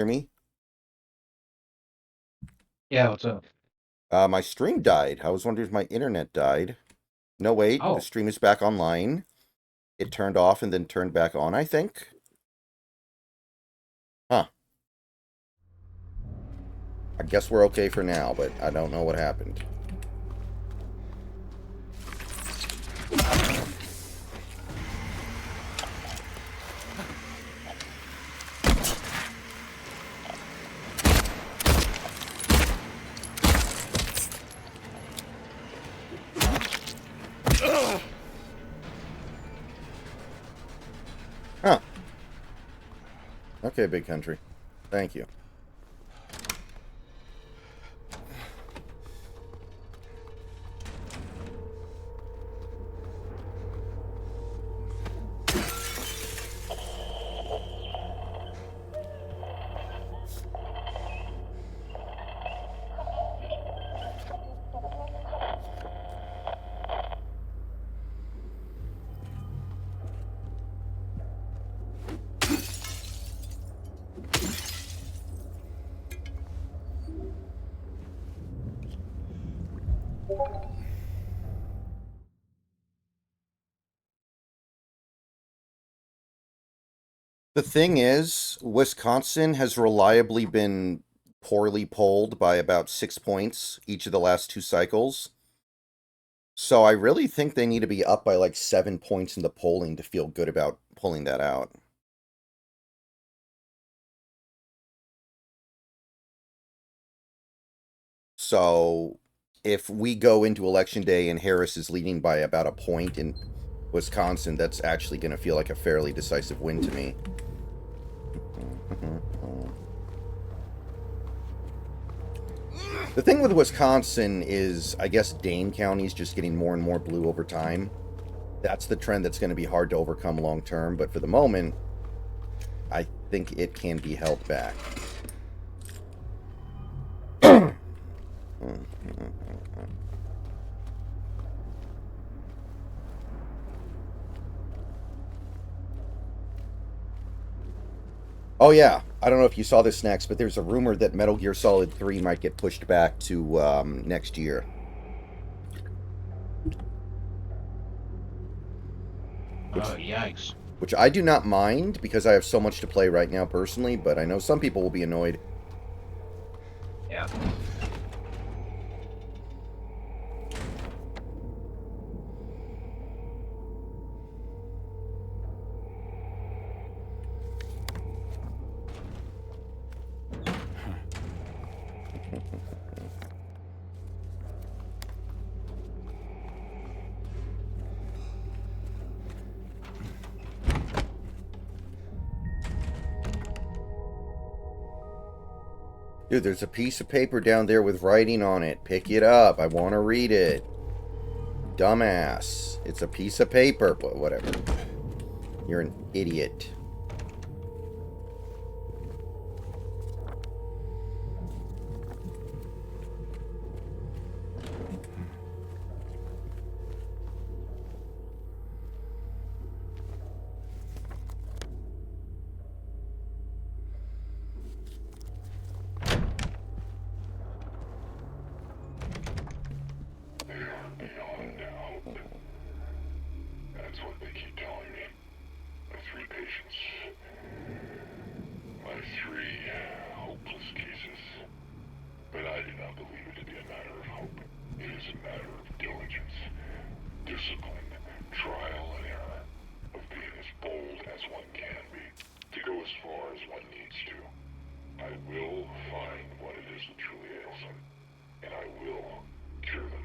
Hear me? Yeah, what's up? My stream died. I was wondering if my internet died. No, wait, the Oh, stream is back online. It turned off and then turned back on, I think. Huh. I guess we're okay for now, but I don't know what happened. Huh. Okay, big country. Thank you. The thing is, Wisconsin has reliably been poorly polled by about 6 points each of the last two cycles. So I really think they need to be up by like 7 points in the polling to feel good about pulling that out. So if we go into election day and Harris is leading by about a point in Wisconsin, that's actually going to feel like a fairly decisive win to me. The thing with Wisconsin is, I guess Dane County is just getting more and more blue over time. That's the trend that's going to be hard to overcome long term, but for the moment, I think it can be held back. Oh yeah, I don't know if you saw this next, but there's a rumor that Metal Gear Solid 3 might get pushed back to next year. Which yikes. which I do not mind because I have so much to play right now personally, but I know some people will be annoyed. Yeah. Dude, there's a piece of paper down there with writing on it. Pick it up. I want to read it. Dumbass. It's a piece of paper, but whatever. You're an idiot. Beyond help. That's what they keep telling me. My three patients. My three hopeless cases. But I do not believe it to be a matter of hope. It is a matter of diligence, discipline, trial and error, of being as bold as one can be, to go as far as one needs to. I will find what it is that truly ails them, and I will cure them.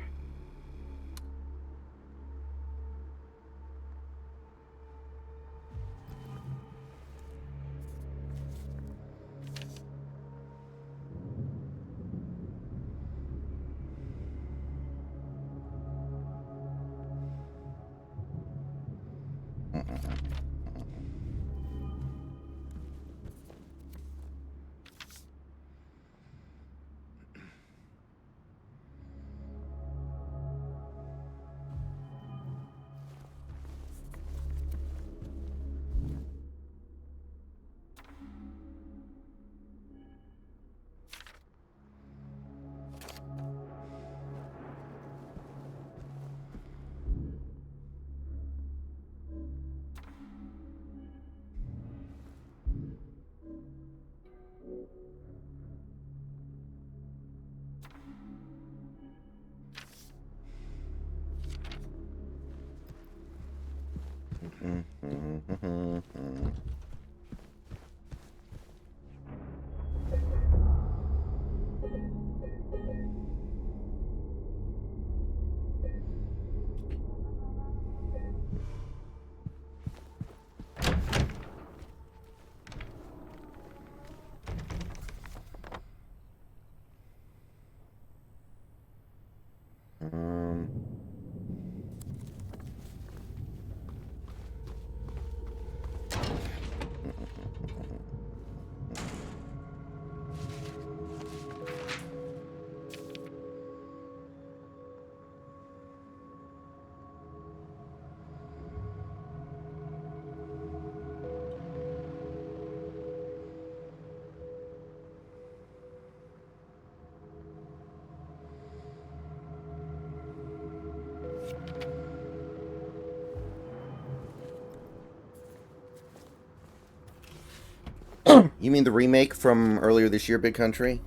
You mean the remake from earlier this year, Big Country?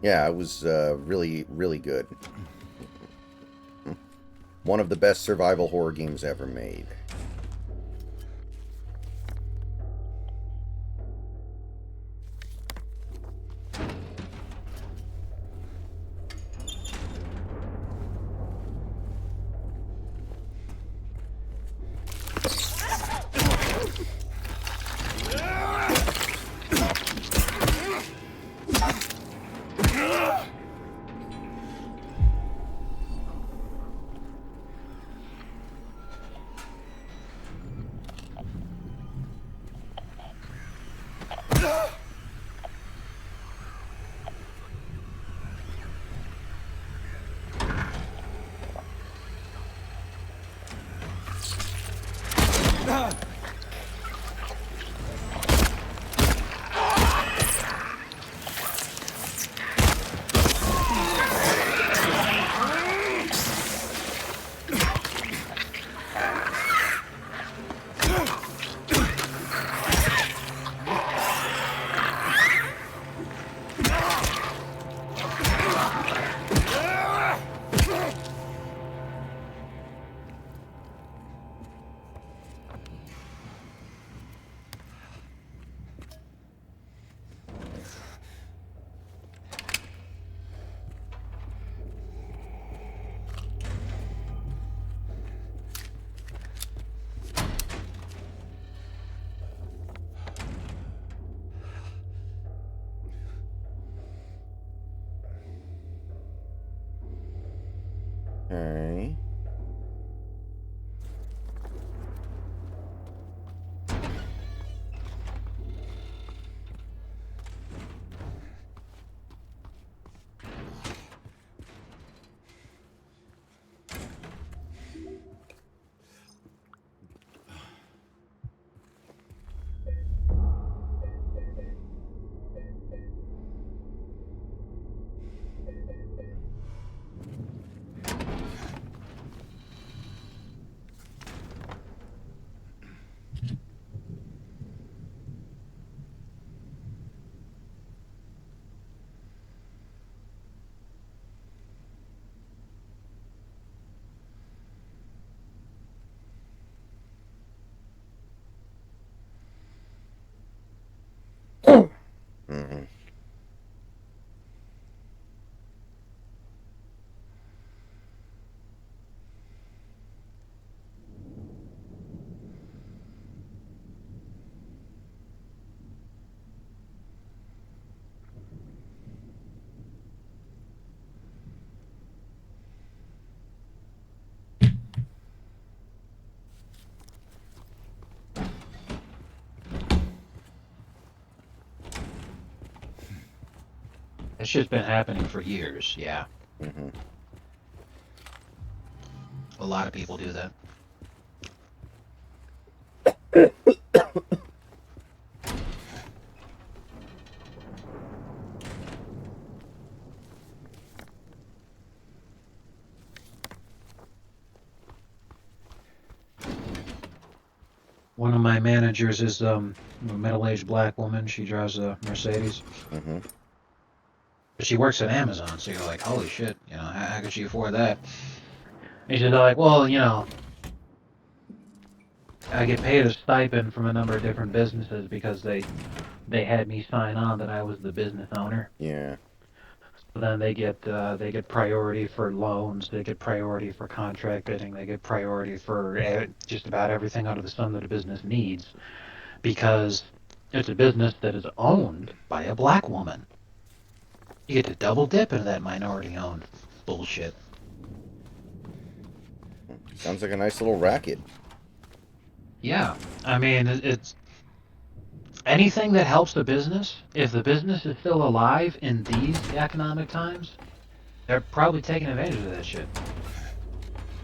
Yeah, it was really, really good. One of the best survival horror games ever made. Okay. Mm-hmm. It's just been happening for years, yeah. Mm-hmm. A lot of people do that. One of my managers is a middle-aged black woman. She drives a Mercedes. Mm-hmm. But she works at Amazon, so you're like, holy shit, how could she afford that? And she's like, well, I get paid a stipend from a number of different businesses because they had me sign on that I was the business owner. Yeah. So then they get priority for loans, they get priority for contract bidding, they get priority for just about everything under the sun that a business needs because it's a business that is owned by a black woman. You get to double dip into that minority-owned bullshit. Sounds like a nice little racket. Yeah, I mean, it's anything that helps the business. If the business is still alive in these economic times, they're probably taking advantage of that shit.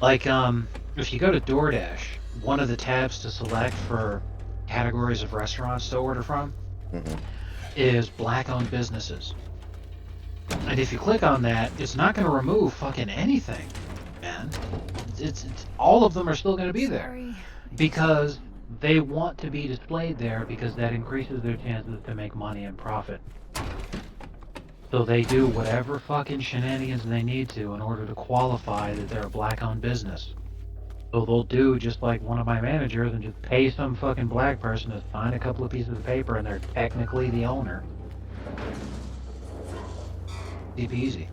Like, if you go to DoorDash, one of the tabs to select for categories of restaurants to order from Mm-hmm. is black-owned businesses. And if you click on that, it's not going to remove fucking anything, man. It's all of them are still going to be there. Sorry. Because they want to be displayed there because that increases their chances to make money and profit. So they do whatever fucking shenanigans they need to in order to qualify that they're a black-owned business. So they'll do just like one of my managers and just pay some fucking black person to sign a couple of pieces of paper and they're technically the owner. Easy peasy.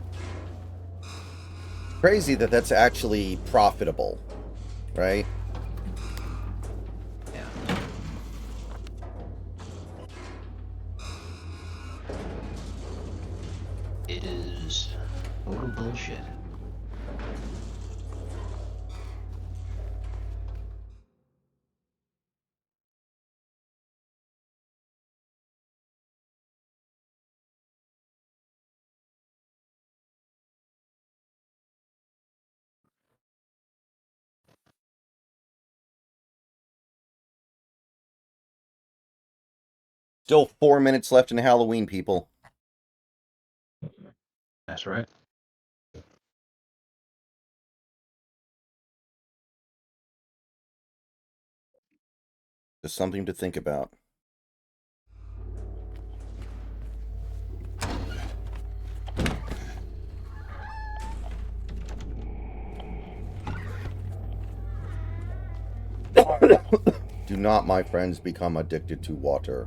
Crazy that that's actually profitable, right? Yeah. It is total bullshit. Still 4 minutes left in Halloween, people. That's right. Just something to think about. Do not, my friends, become addicted to water.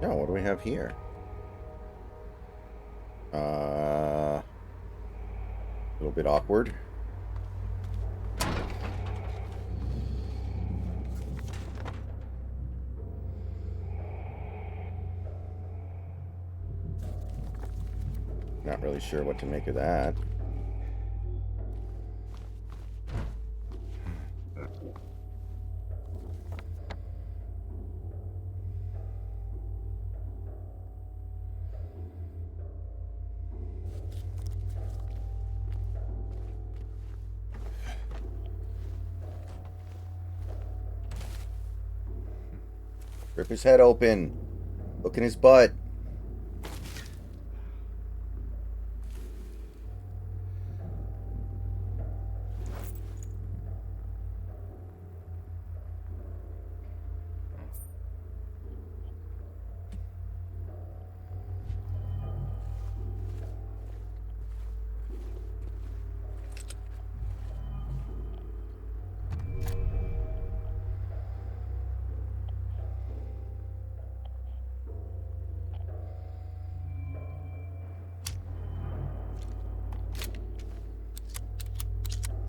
Now, what do we have here? A little bit awkward. Not really sure what to make of that. Rip his head open. Look in his butt.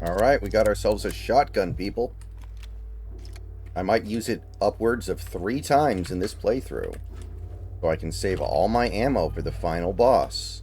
Alright, we got ourselves a shotgun, people. I might use it upwards of 3 times in this playthrough, so I can save all my ammo for the final boss.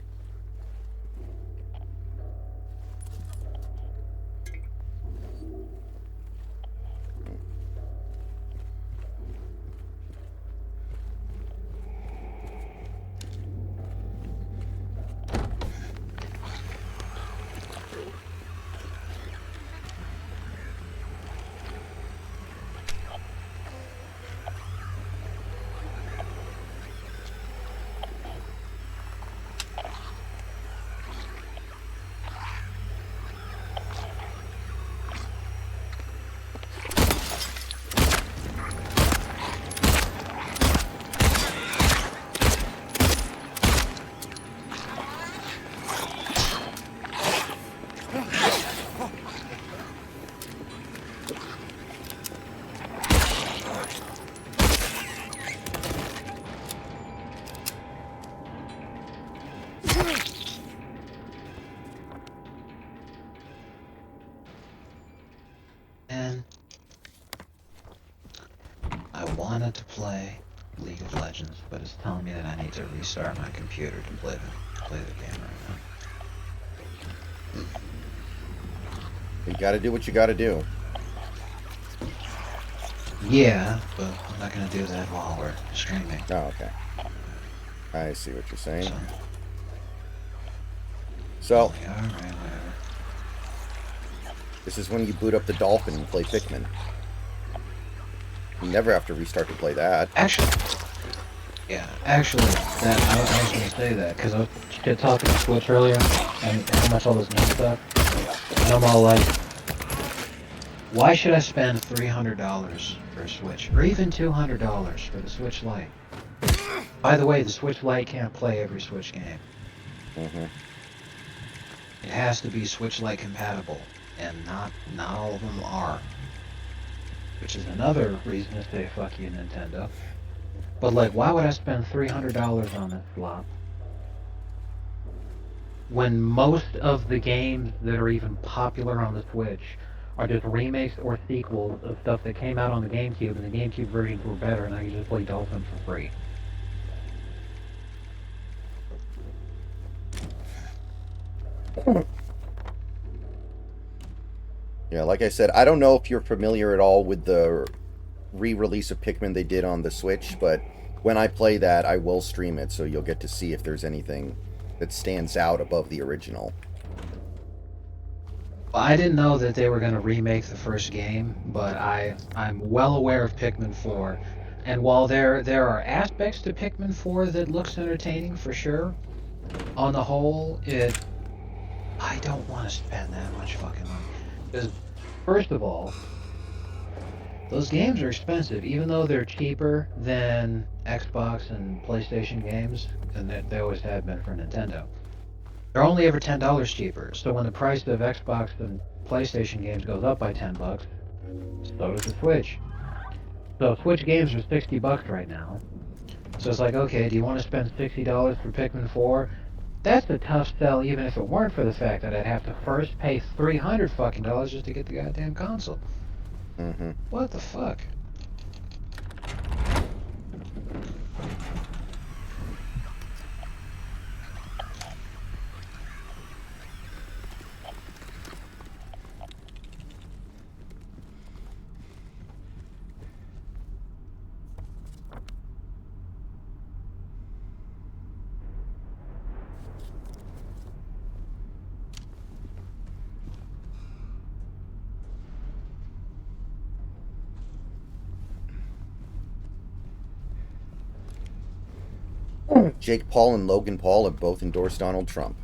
And I wanted to play League of Legends, but it's telling me that I need to restart my computer to play the game right now. You gotta do what you gotta do. Yeah, but I'm not gonna do that while we're streaming. Oh, okay. I see what you're saying. So, So, alright, whatever. this is when you boot up the Dolphin and play Pikmin. You never have to restart to play that. Actually, I was gonna say that because I was talking to Switch earlier and how much all this new stuff. And I'm all like, why should I spend $300 for a Switch or even $200 for the Switch Lite? By the way, the Switch Lite can't play every Switch game. Mm-hmm. It has to be Switch Lite compatible, and not all of them are. Which is another reason to say fuck you, Nintendo. But like, why would I spend $300 on this flop when most of the games that are even popular on the Switch are just remakes or sequels of stuff that came out on the GameCube, and the GameCube versions were better, and I could just play Dolphin for free. Yeah, like I said, I don't know if you're familiar at all with the re-release of Pikmin they did on the Switch, but when I play that, I will stream it, so you'll get to see if there's anything that stands out above the original. Well, I didn't know that they were going to remake the first game, but I'm well aware of Pikmin 4. And while there are aspects to Pikmin 4 that looks entertaining for sure, on the whole, I don't want to spend that much fucking money. Because, first of all, those games are expensive, even though they're cheaper than Xbox and PlayStation games, and they always have been for Nintendo. They're only ever $10 cheaper. So when the price of Xbox and PlayStation games goes up by $10, so does the Switch. So Switch games are $60 right now. So it's like, okay, do you want to spend $60 for Pikmin 4? That's a tough sell, even if it weren't for the fact that I'd have to first pay $300 fucking dollars just to get the goddamn console. Mm-hmm. What the fuck? Jake Paul and Logan Paul have both endorsed Donald Trump.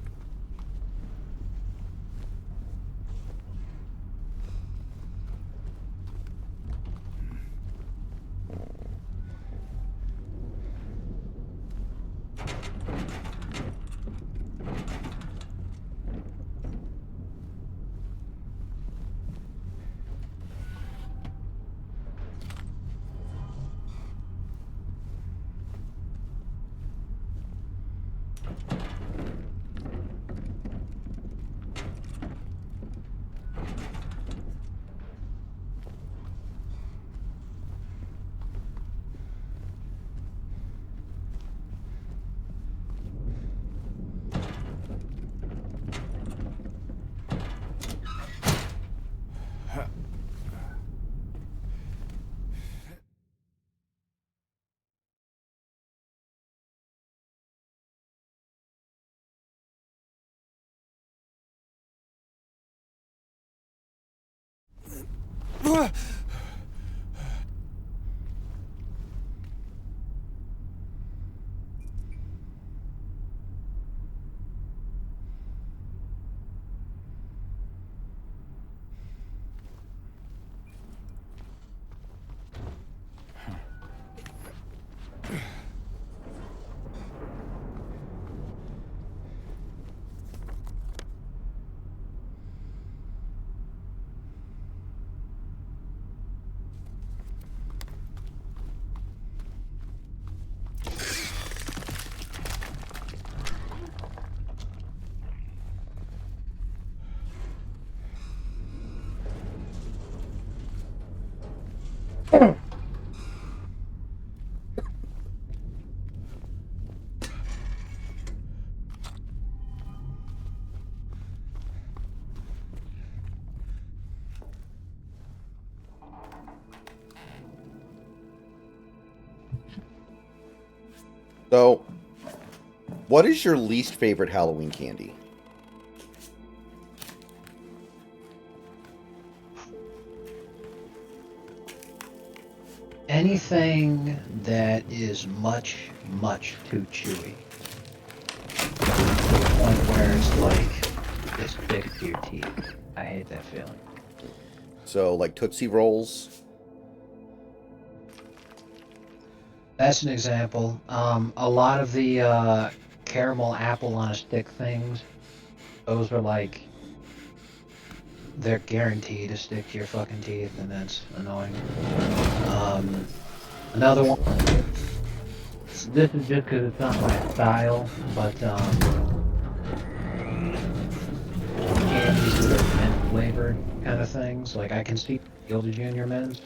So, what is your least favorite Halloween candy? Anything that is much, much too chewy. To the point where it's like, it sticks to your teeth. I hate that feeling. So, like Tootsie Rolls? That's an example. A lot of the caramel apple on a stick things, those are like, they're guaranteed to stick to your fucking teeth, and that's annoying. Um, Another one, this is just because it's not my style, but candies that are mint flavored kind of things. Like I can see Gilda Junior mints,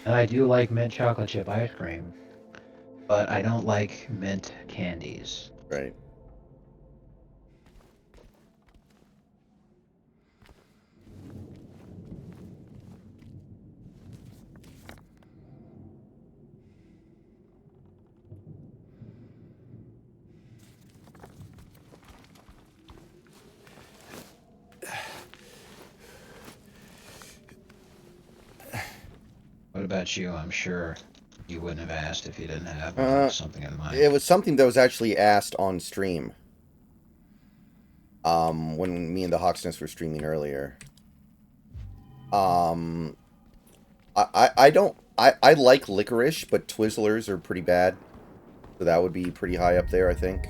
and I do like mint chocolate chip ice cream, but I don't like mint candies. Right. What about you? I'm sure you wouldn't have asked if you didn't have something in mind. It was something that was actually asked on stream. When me and the Hawksness were streaming earlier. Um, I don't I like licorice, but Twizzlers are pretty bad. So that would be pretty high up there, I think.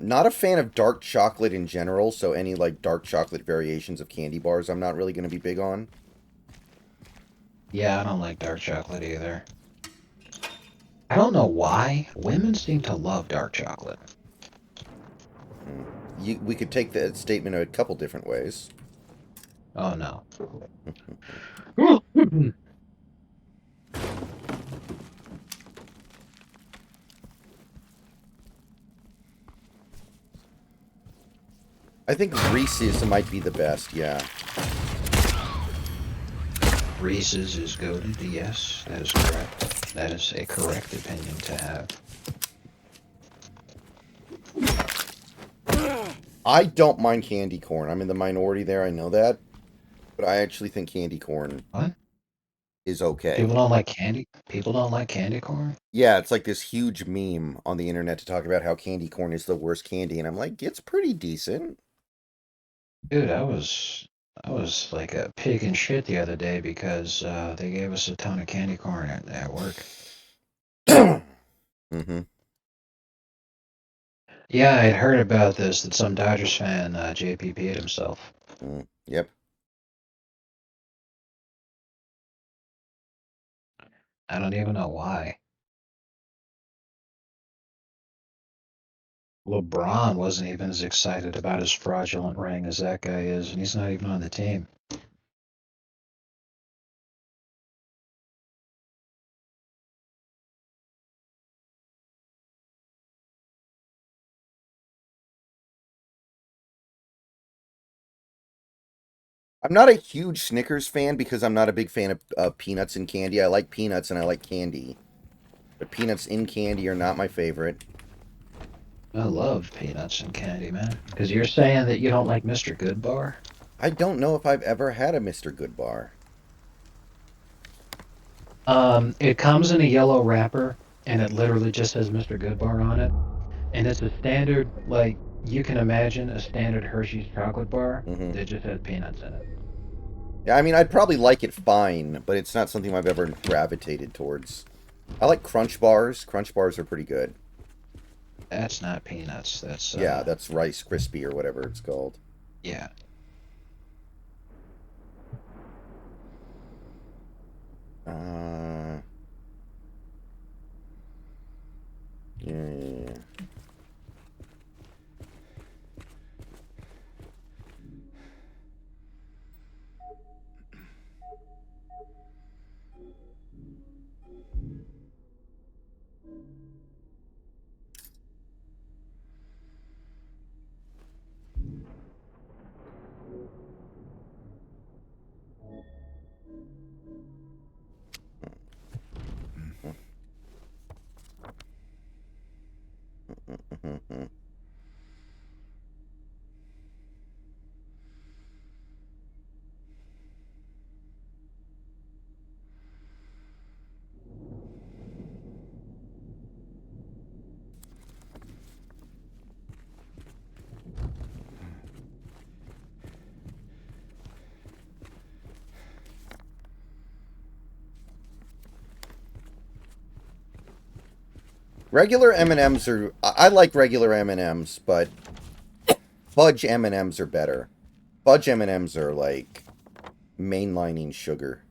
Not a fan of dark chocolate in general, so any like dark chocolate variations of candy bars I'm not really going to be big on. Yeah, I don't like dark chocolate either. I don't know why. Women seem to love dark chocolate. We could take that statement a couple different ways. Oh no. I think Reese's might be the best, yeah. Reese's is goated, yes, that is correct. That is a correct opinion to have. I don't mind candy corn. I'm in the minority there, I know that. But I actually think candy corn What? is okay. People don't like candy? People don't like candy corn? Yeah, it's like this huge meme on the internet to talk about how candy corn is the worst candy, and I'm like, it's pretty decent. Dude, I was like a pig in shit the other day because they gave us a ton of candy corn at work. Mm-hmm. Yeah, I'd heard about this, that some Dodgers fan, JPP'd himself. Yep. I don't even know why. LeBron wasn't even as excited about his fraudulent ring as that guy is, and he's not even on the team. I'm not a huge Snickers fan because I'm not a big fan of peanuts in candy. I like peanuts and I like candy. But peanuts in candy are not my favorite. I love peanuts and candy, man. Because you're saying that you don't like Mr. Goodbar? I don't know if I've ever had a Mr. Goodbar. It comes in a yellow wrapper, and it literally just says Mr. Goodbar on it. And it's a standard, like, you can imagine a standard Hershey's chocolate bar Hmm. that just has peanuts in it. Yeah, I mean, I'd probably like it fine, but it's not something I've ever gravitated towards. I like Crunch Bars. Crunch Bars are pretty good. That's not peanuts. That's, Yeah, that's Rice Krispie or whatever it's called. yeah. Uh, yeah. Regular M&Ms are... I like regular M&Ms, but fudge M&Ms are better. Fudge M&Ms are like mainlining sugar.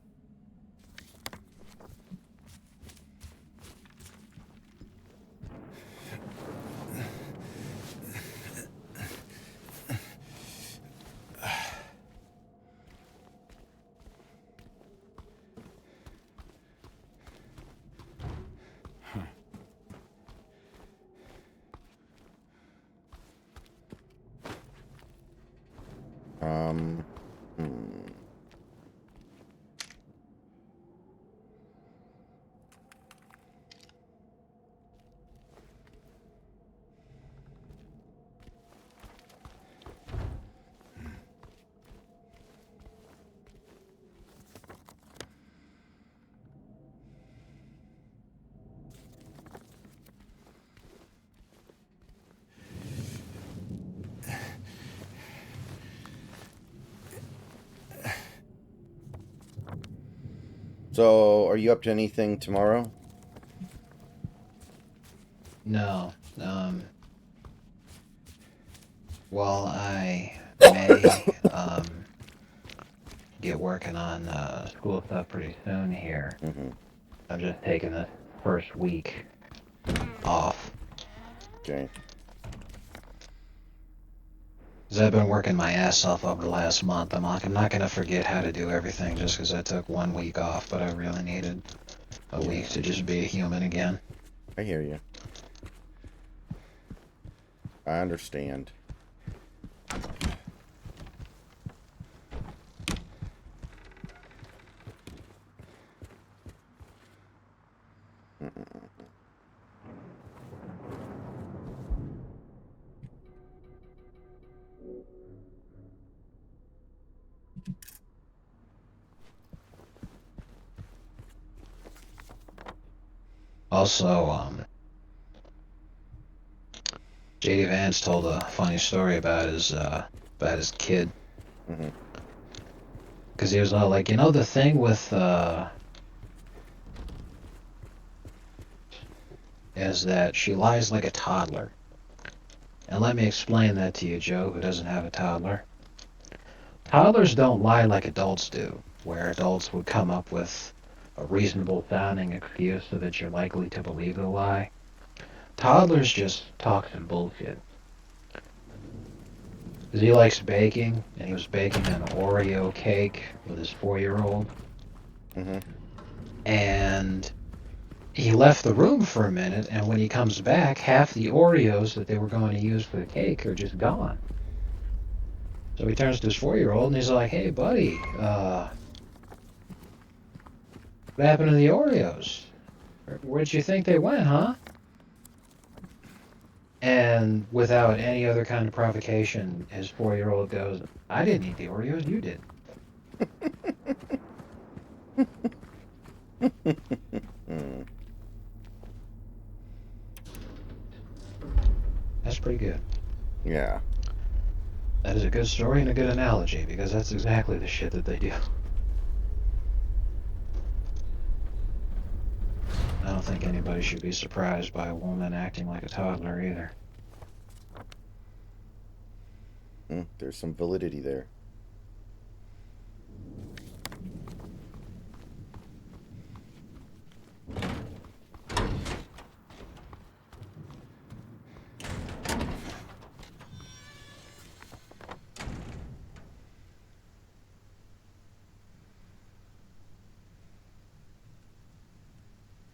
Um, hmm. So, are you up to anything tomorrow? No. Well, I may, get working on, school stuff pretty soon here. Mm-hmm. I'm just taking the first week off. Okay. Because I've been working my ass off over the last month. I'm like, I'm not going to forget how to do everything just because I took 1 week off, but I really needed a Yeah, week to just be a human again. I hear you. I understand. Mm-mm. Also, JD Vance told a funny story about his kid. Mm-hmm. Because he was all like, you know, the thing with, is that she lies like a toddler. And let me explain that to you, Joe, who doesn't have a toddler. Toddlers don't lie like adults do, where adults would come up with a reasonable sounding excuse so that you're likely to believe the lie. Toddlers just talk some bullshit. Because he likes baking, and he was baking an Oreo cake with his 4-year-old. Mm-hmm. And he left the room for a minute, and when he comes back, half the Oreos that they were going to use for the cake are just gone. So he turns to his 4-year-old and he's like, "Hey, buddy, what happened to the Oreos? Where'd you think they went, huh?" And without any other kind of provocation, his 4-year-old goes, I didn't eat the Oreos, you did. Hmm. That's pretty good. Yeah. That is a good story and a good analogy, because that's exactly the shit that they do. I don't think anybody should be surprised by a woman acting like a toddler either. There's some validity there.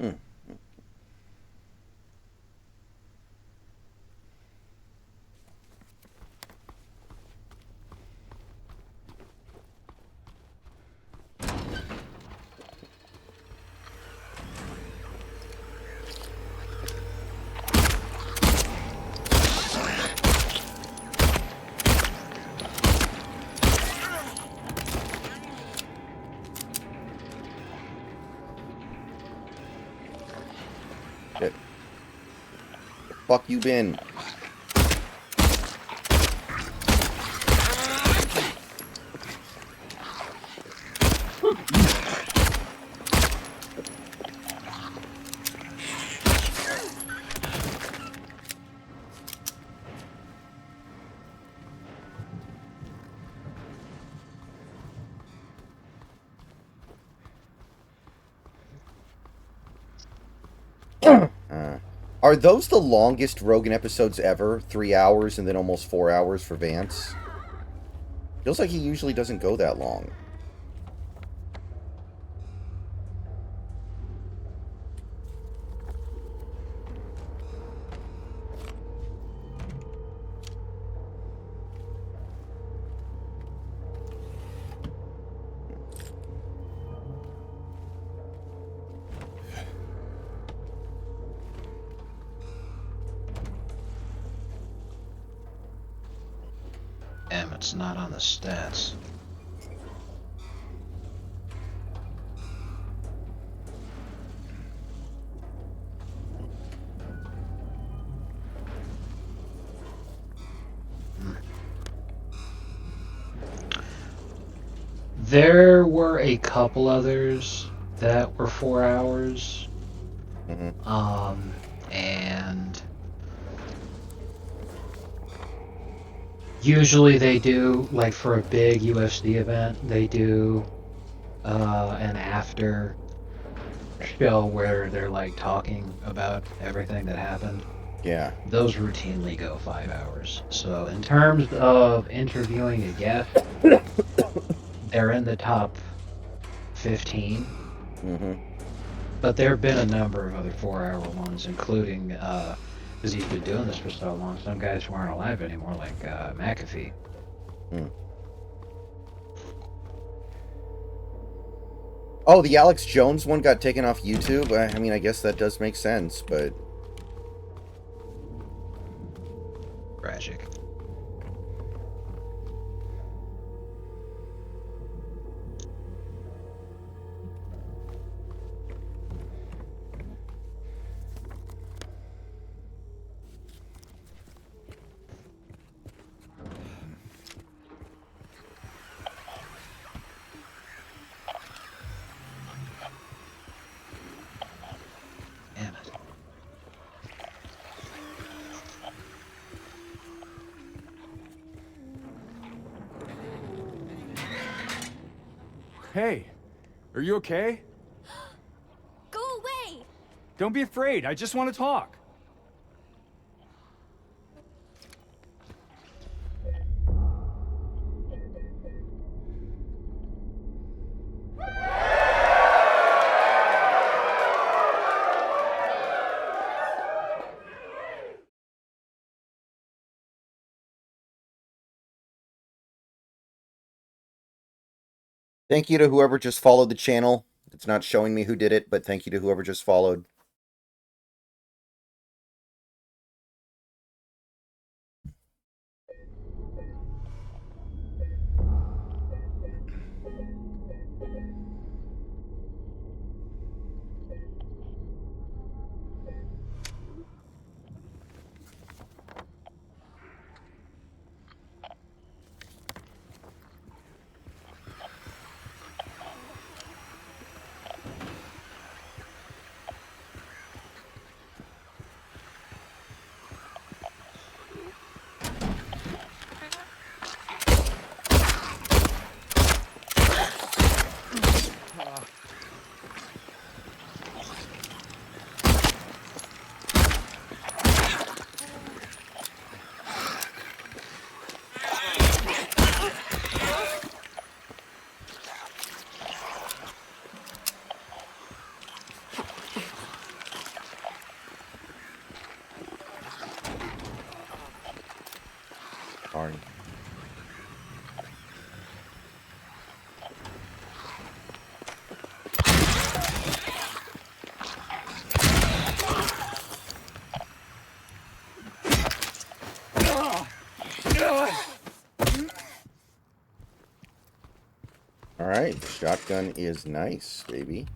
Hmm. Shit. The fuck you been? Uh, are those the longest Rogan episodes ever? 3 hours and then almost 4 hours for Vance? Feels like he usually doesn't go that long. It's not on the stats. There were a couple others that were 4 hours. Mm-hmm. And usually they do, like for a big UFC event, they do an after show where they're like talking about everything that happened. Yeah. Those routinely go 5 hours. So in terms of interviewing a guest, they're in the top 15. Mm-hmm. But there have been a number of other 4-hour ones, including because he's been doing this for so long. Some guys who aren't alive anymore, like McAfee. Mm. Oh, the Alex Jones one got taken off YouTube? I mean, I guess that does make sense, but... Tragic. Damn it. Hey, are you okay? Go away! Don't be afraid, I just want to talk. Thank you to whoever just followed the channel. It's not showing me who did it, but thank you to whoever just followed. Darn. All right, shotgun is nice, baby.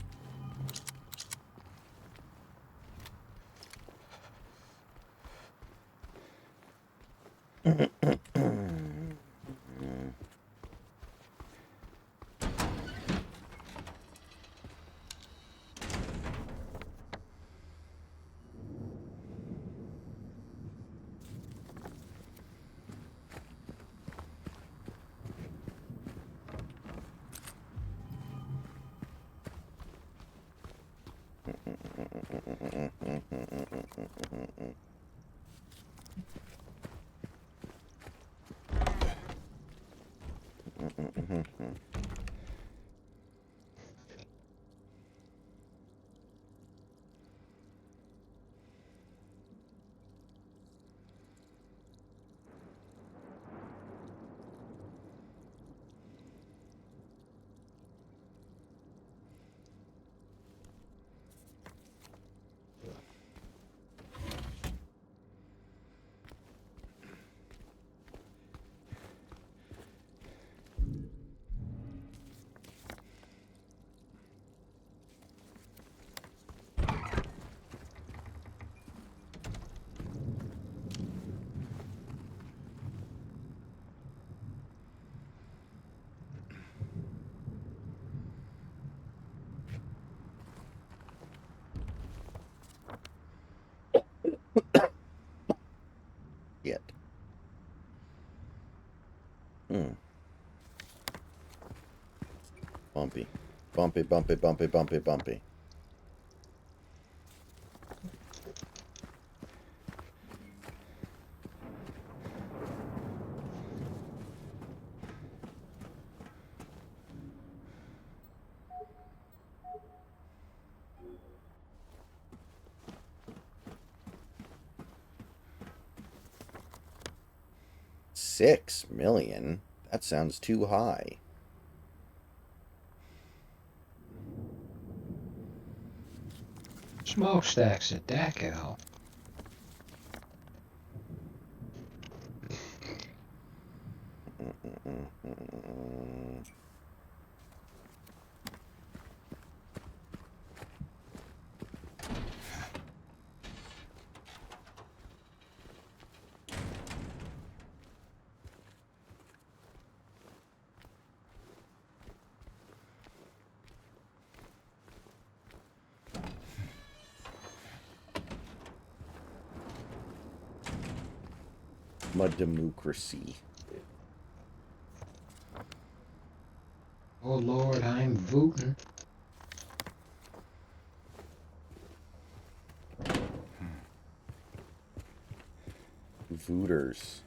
Yet. Bumpy. Bumpy, bumpy, bumpy, bumpy, bumpy. $6 million? That sounds too high. Smokestacks at Dachau. Mud democracy. Oh Lord, I'm voting. Vooters.